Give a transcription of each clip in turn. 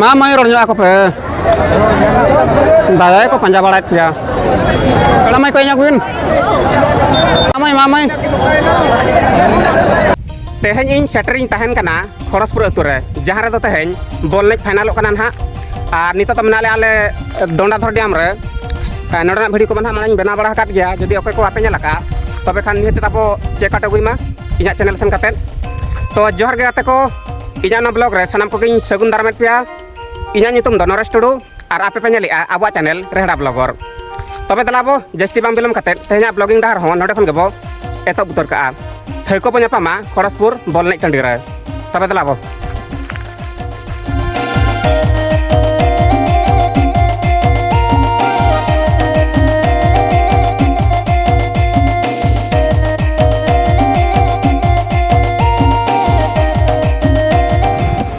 Mamai orangnya aku pe. Daya ko panja barat ya. Kalau mai ko nyaguin. Mamai. Teheng ing setting tahan kana Khoraspur ature. Jahar do teheng bol nek final kana ha. Ar nito to menale ale Donda Thor diam re. Nodana bhidi ko manha manang bena bara kat gya. Jadi oke ko ape nyalaka. Tobe khan ni tapo check out agui ma. Inya channel sen katen. To johar ge ate ko inya no blog re sanam ko king sagun darmet pia. Inya nyutum Donores Tudu ar ape penyali abwa channel Rehda Blogger. Tobe dalabo jasti bang bilam katen tehnya blogging dahar hon node khon gebo eto butor ka. Theko punya pama Khoraspur bol naik tandira. Tapi telah apa?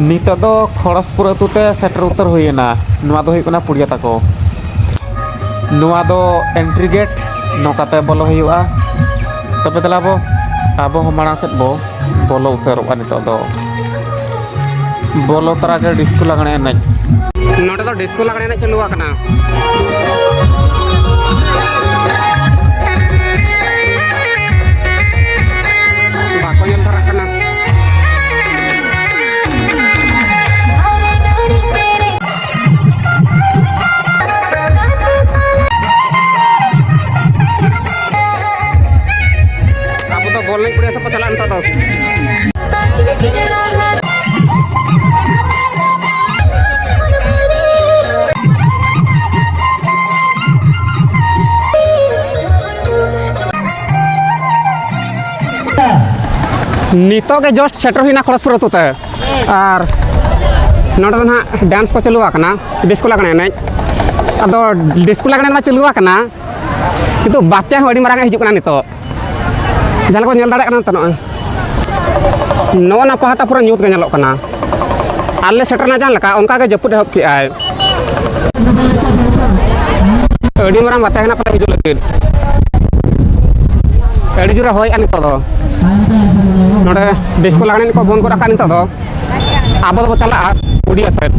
Nito do Khoraspur atu te setter utar huyena. Nuwa do huyukna puria tako. Nuwa do entry gate nokate bolo huyuka. Tapi telah apa? Abo marang set bolo uterokan itu do bolo terakhir disco lagane enak note to disco lagane enak chalu akana bako yang tarakana boleh punya siapa jalan toto. Nito ke just setter hina Khoraspur tu te. Ar noda na dance ko chalu akana disco lagane enak. Ado disco lagane ma chalu akana. Itu bakya hodi marang hijuk kana nito. Jalan ko nyel dadak kana tano. No na pahata pura nyut ga nyalok kana. Alle setter na jan laka onka ge japut hop ki ai. Edi marang batah na pala hijuk lagi. Edi jura hoy ani to do. Node disco lagane ko bon ko rakan to do. Abo do chala udi aset.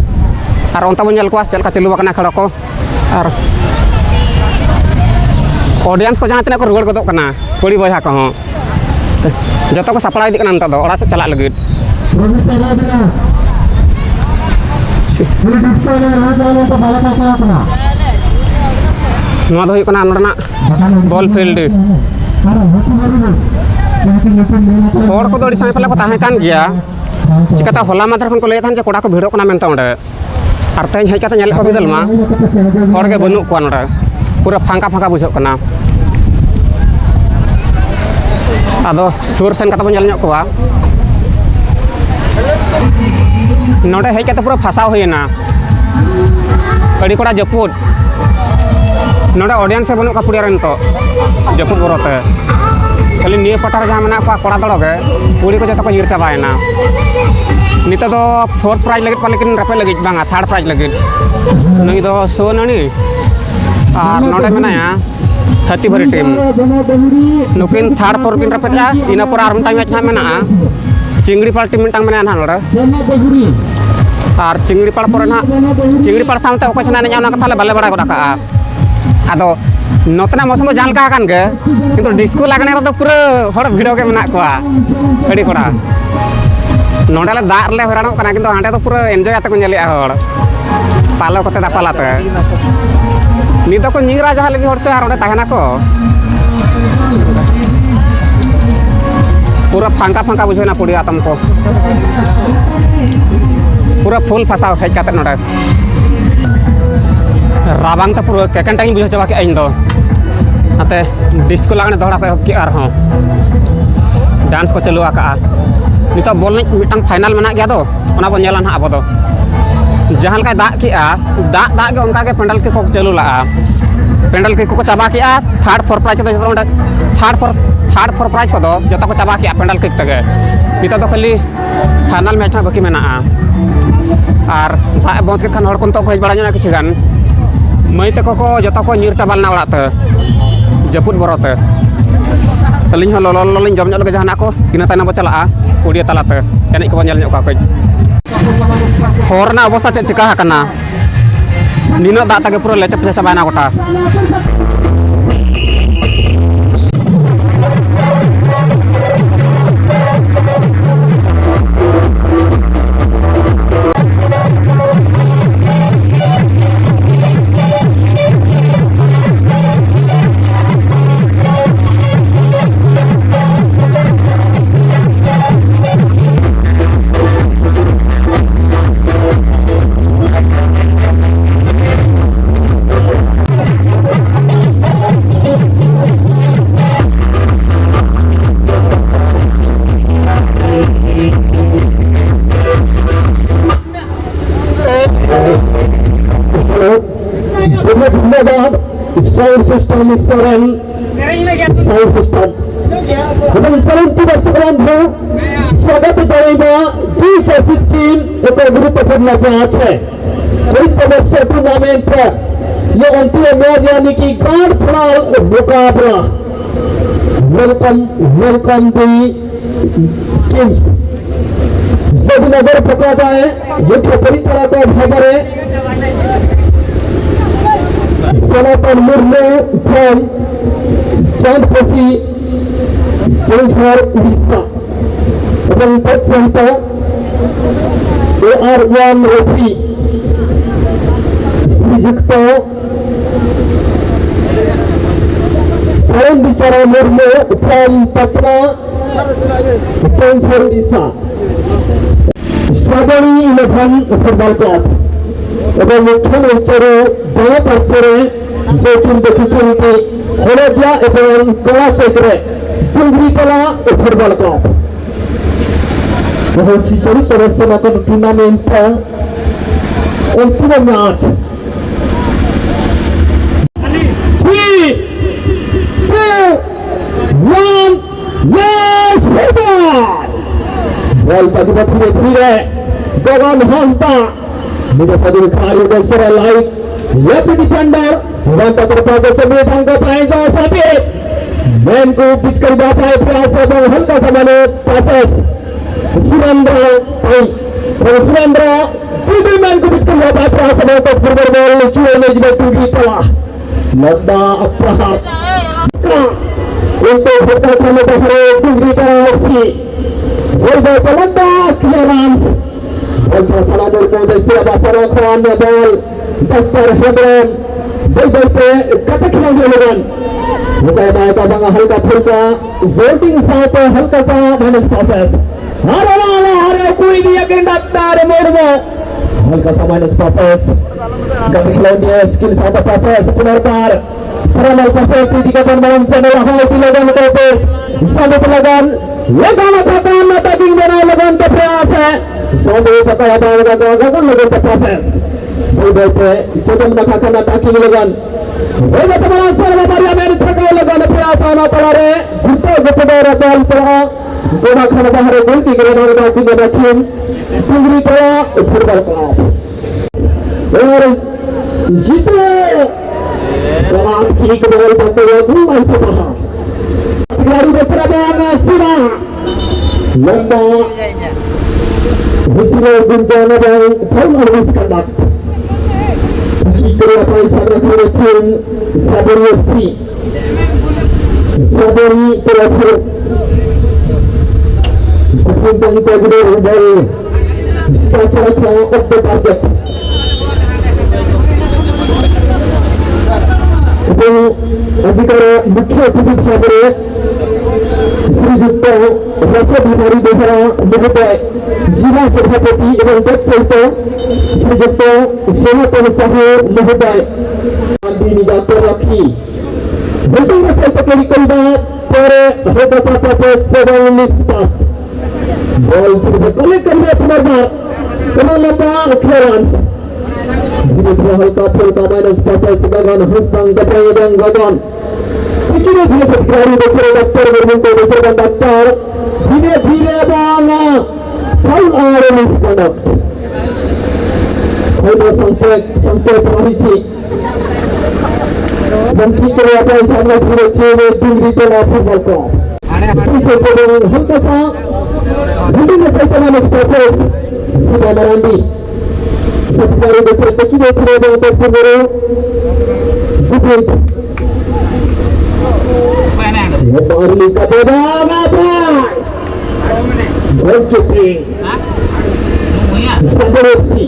Ar onta bon nyel ko chal ka chelu kana khado ko. Ar audience ko jangan tina ko ruwar godok kana. Kuri boyha ko ho. Joto ko sapalai di kana nto do ora se chalak legit. Nuwa do huyuk kana norna ball field. Hor ko do di same pala ko tahe kan gya. Cikata hola matar kon ko lay than je koda ko bhido kana menta onde. Ar teñ hej kata nyel ko bidal ma. Hor ge banuk ko onde. Pura phangka bujok kana. Ado sur sen kata nyel nyok koa. Node hej kata pura phasao huyena. Adi koda japut. Node audience banuk ka puria rento. Japut borote. Kali niye patar jahan menak ko koda dologe. Puri ko joto ko nyir cabaena. Nito do fourth prize lagi palikin rape lagi banga third prize lagi. Nui do so nani. Ar node menaya. Hati bari tim. Nukin third fourth kin rapet ya. Ina pura arum time match mena. Cingri pal tim mintang mena han lora. Ar cingri pal pura na. Cingri pal samte oko chana nya ona katale bale bara godaka. Ado notna mosmo jal ka kan ge. Kintu disco lagane ro do pura hor bhido ke mena ko. Adi koda. Nodale dak le horanok kana kintu hande to pura enjoy ate ko nyeli hor. Palo kote da palate. Nito ko nyira jaha lagi hor ar onde tahena ko. Pura phangka bujhoina pudi atam ko. Pura full phasao hej kate node. Rabang ta pura keken tang bujho chaba ke ain do. Ate disco lagane dohra pe hok ki ar ho. Dance ko chalu aka. Nito bol nik mitang final menak gya do. Ona bon nyelan ha abo do. Jahan ka dak ki a dak ge onka ge pendal ke ko chalu la. Pendal ke ko chaba ki a third fourth prize ko joto third fourth prize ko do joto ko chaba ki a pendal ke tege. Nito do khali final match ha baki mena a. Ar ba bot ke khan hor kon to ko hej bara nya kichi gan. Mai te ko joto ko nyir cabal na orat te. Japut borote. Teling lolololin jom nyok lagi jahan aku. Ina tanah bocala a. Udia talate. Enak ko nyel nyok ka ko. हर अवस्था check चिका Neena दाग तक पूरा लेचे पेचे चाबाना गोटा sound system is sound system परंतु दर्शकांनो स्वागत जायबा 215 एक गुरुत्वपूर्ण match है चरित्र टूर्नामेंट ये अंतिम मैच यानी कि ग्रैंड फाइनल मुकाबला वेलकम दी टीम्स जब नजर पका जाए मुख्य परिचालक भागरे सनातन मुर्मू फ्रॉम चांदपसी केंद्र उड़ीसा एवं तत् सहित AR1 रेफरी श्रीजुक्त करण बिचारा मुर्मू फ्रॉम पटना केंद्र उड़ीसा स्वागणी 11 फुटबॉल क्लब एवं मुख्य उच्चरे दोनों पार्श्वे जो टीम देखिछन्ति हलदिया एवं कला चक्रे डुंगरीकला फुटबॉल क्लब होछि चलित वर्षमाकर टूर्नामेंट अंतिम मैच 3 2 1 let's football बॉल चलिबा धीरे धीरे गगन हंसदा निज सदर खिलाड़ी दर्शक लाइक लेफ्ट डिफेंडर वंत तर पास से बेटंग प्राइस साथे मैन को पिच कर जाता है प्रयास और हल्का सा माने पासेस सुरेंद्र भाई सुरेंद्र पूरे मैन को पिच कर जाता है प्रयास और तो फॉरवर्ड बॉल चुएज में टूटी चला लंबा अप्रहार का उनको होता करने का है टूटी का एफसी बॉल लंबा क्लियरेंस बॉल सलादर को जैसे बाचरा खान ने बॉल डॉक्टर हेब्रन बॉल पे कट खिलाड़ी लगन बताया ना का बंगा हल्का फुल्का वोटिंग साथ हल्का सा माइनस पासेस अरे वाला अरे कोई नहीं अगेन डॉक्टर मोरमो हल्का सा माइनस पासेस कट खिलाड़ी स्किल साथ पासेस पुनर्बार परमल पासेस सिटी का बनवन से लगा है लगन पासेस साबित लगन लगाना खाता ना टैगिंग देना लगन का प्रयास है सोने पता है बाबा का गगन लगन का प्रोसेस बोल पे चतम ना खाना टैगिंग लगन वो बतमाना सर्व बारिया मेरे छका लगन प्रयास आना पड़ा रे गुप्तो बॉल चला गोना खाना बाहर गोल की गिरना लगा की मेरा टीम डुंगरी का फुटबॉल क्लब और जीतो कमाल की बॉल चलते हुए घूम से बाहर खिलाड़ी दूसरा बॉल सीधा लंबा विसिरो गुंजाना बॉल फाइनल मिस कंडक्ट की अपनी सामने टीम साबरी एफसी साबरी तरफ कुपिंग का गुड बॉल इसका सराचा ऑफ द टारगेट तो अजिकर मुख्य अतिथि भाବରେ श्रीजुक्त रसबिहारी बेहरा महोदय जिला सभापति एवं तत् सहित श्रीजुक्त सोहतन साहू महोदय निजात रखी बैटिंग सहित कलिकलबा पर हल्का सा पास 19 पास बॉल कलेक्ट करने पुनर्बार लंबा क्लियरेंस धीरे धीरे हल्का फुल्का माइनस पासेस गगन हस्तांग एवं गगन धीरे धीरे से खिलाड़ी दूसरे डॉक्टर वर्मन को दूसरे कंडक्टर धीरे धीरे बॉल फाउल और मिसकंडक्ट फाउल संकेत रही छी बंकी करे अपने सामने पूरे चेहरे डुंगरी तो ना फुटबॉल को पीछे को हल्का सा बिल्डिंग में सही minus passes Siva Marandi Sapari Besar Teki Besar Besar Pumero Bukit Baru Kapada Ngapa Berjupi Saborosi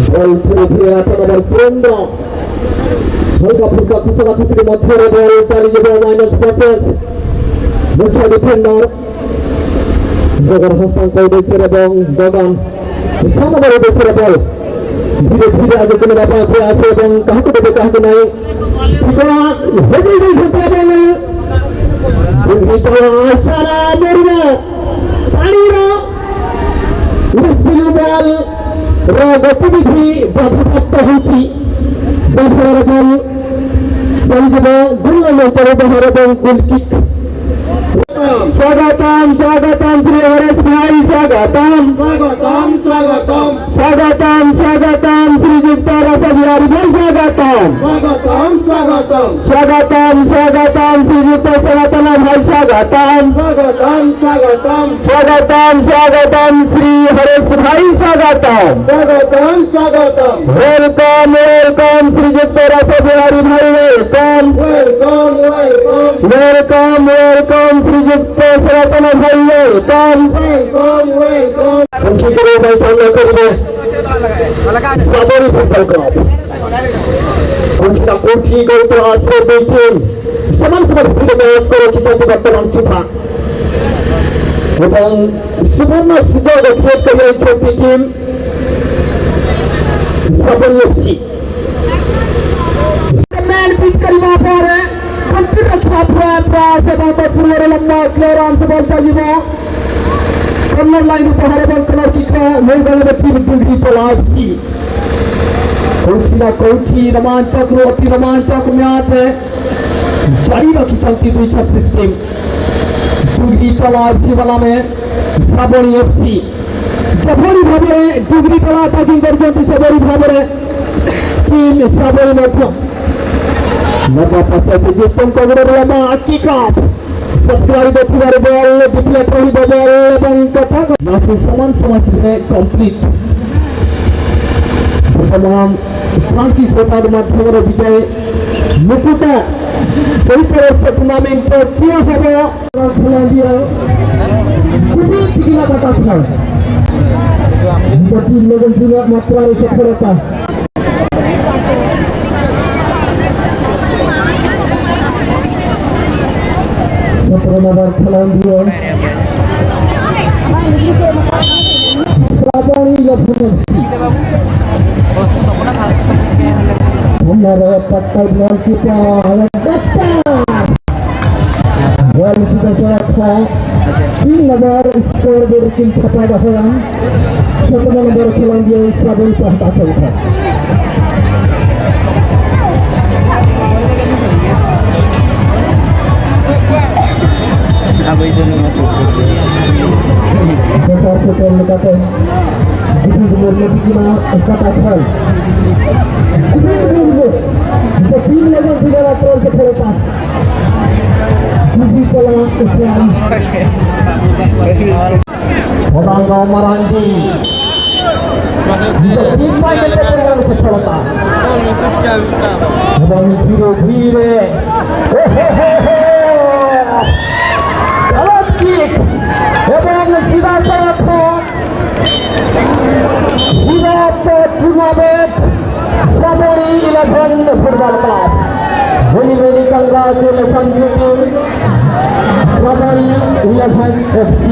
Bol pura-pura Tamadar Sunda Buka kesalahan kesalahan motor dari Sari Jebol minus 14 Mucha defender Jagar Hastan kau desir bang Gagan Sama baru desir bal Tidak agar kena dapat berasa bang Kah tu kah tu naik Jika Hadi di setiap bang Begitu asara murna Panira Usil bal Raga pidhi Bapak tahuci Zahar bal Sanjaba Gula mentara bahara bang Gul kick Swagatam Sri Haris Bhai Swagatam Sri Jukta Rasa Bihari Bhai Swagatam Sri Jukta Savatana Bhai Swagatam Sri Haris Bhai Swagatam Welcome Sri Jukta Rasa Bihari Bhai welcome Sri Jukta Savatana Bhai welcome Kunci kiri Bhai Sangga Kiri Strawberry Football Club Kunci Gauta Asro Beijing Saman-saman Freedom Awards Koro Kijati Bataman Subha এবং সুবর্ণ সুযোগ create করে এই ছোট্ট team স্থাপন করছি man pitch করি वहां पर कंट्रीब्यूट छापरा प्रास बाबा फुलर लम्बा क्लियरेंस बॉल चाहिए कॉर्नर लाइन पर हरे बॉल कलर की का मोगल बच्ची बिल्कुल पलाची कोची रोमांचक अति रोमांचक मैच है जारी रखी चलती हुई 36 टीम जुगरी तलाशी वाला में श्रावणी एफसी सेभरी भावे जुगरी तला अटैकिंग करछन्ति सेभरी भावे टीम श्रावणी मध्य नबा पासे से जितम कगरेर लम्बा किक-ऑफ सब्सक्राइब देखिबार बल डिप्लेट रहिब बल एवं कथा मैच समान समय कमप्लीट तमाम फ्रांकी शॉटार माध्यमेर विजय मुकुटा चैत्र टूर्नामेंट किया হবে খেলা দিয়ে খুবই টিকিলা কাটা খেলা প্রতি লেভেল দিয়ে মাত্রায় সফলতা সফলতার খেলা দিয়ে শ্রাবণী লক্ষ্মী हमारा पट्टा बॉल की ball sudah terasa 3 nomor skor berkin kepada Hayam 1 nomor Selandia Isabel Tahta Sauta apa itu nama besar sekali kata di umur lebih kena kata hal itu tim level 3 se खेलता Budi Pola Usman Orang Marandi itu tim main level se खेलता Abang धीरे गलत kick এবং सीधा तरफ Virat tournament Sabori 11 Football Club. Many congratulations to team Sabori 11 FC.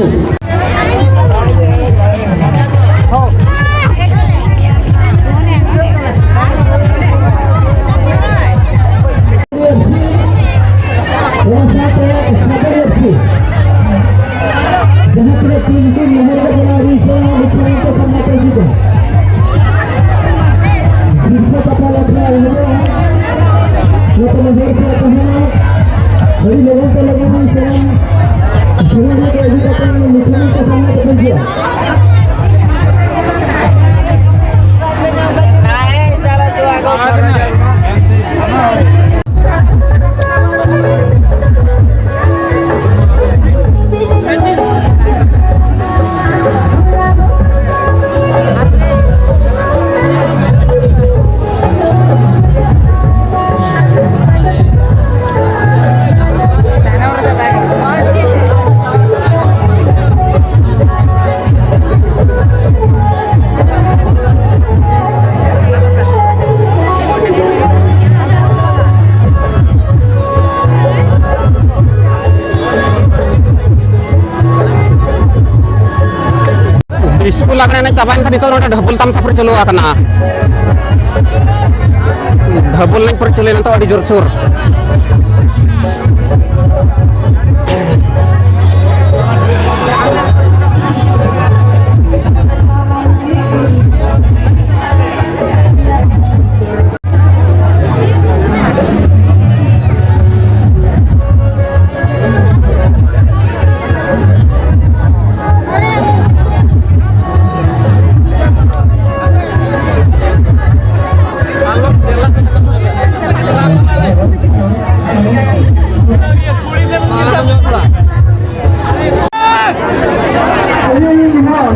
लागने ने चाबाइन खानी तो नोटे ढबुल तम थापर चलो आकना ढबुल नहीं पर चले तो अड़ी जोर सुर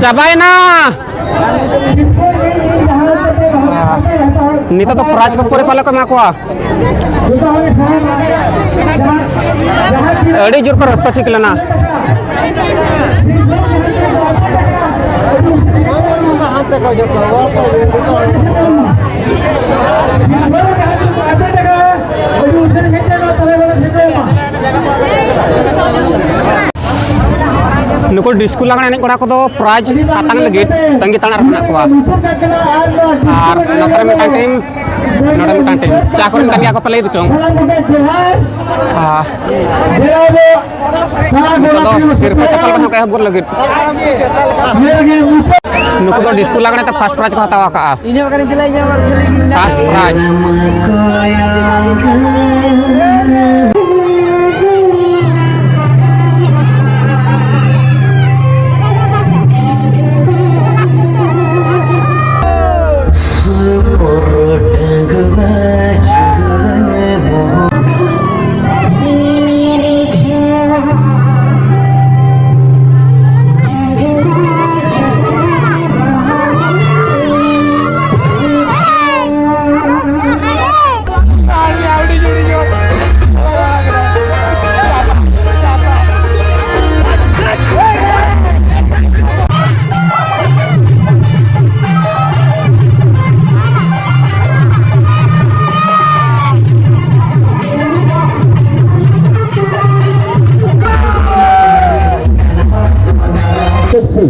चाबाइना निता तो प्राइज को पूरे पाले को एमा कोआ अड़ी जोर को रस्ता ठीक लेना नुको डिस्को लागने कोड़ा को दो प्राइज हातांग लगे तंगी ताना रखना कोआ और नतर में टीम नोडा में टीम चाकुर में कन्या को पले दो चोंग तो सिर पे चप्पल बनो के बुर लगे नुको तो डिस्को लागने तो फर्स्ट प्राइज को हतावा का फर्स्ट प्राइज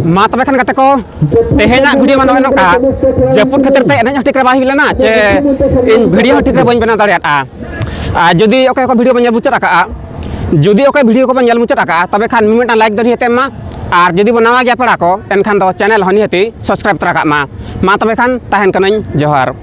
मा तबे खान गाते को तेहेना वीडियो बनावे नोका जपुर खातिर ते एने ठीक रे बा हिलेना चे इन वीडियो ठीक रे बन बना दाड़ियाता आ जदी ओके को वीडियो बन मुचात आका जदी ओके वीडियो को बन मुचात आका तबे खान मिमिटा लाइक दनी हेते मा आर जदी बनावा गया पड़ा को एनखान दो चैनल हनी हेती सब्सक्राइब तरा का मा तबे खान ताहेन कनई जोहार।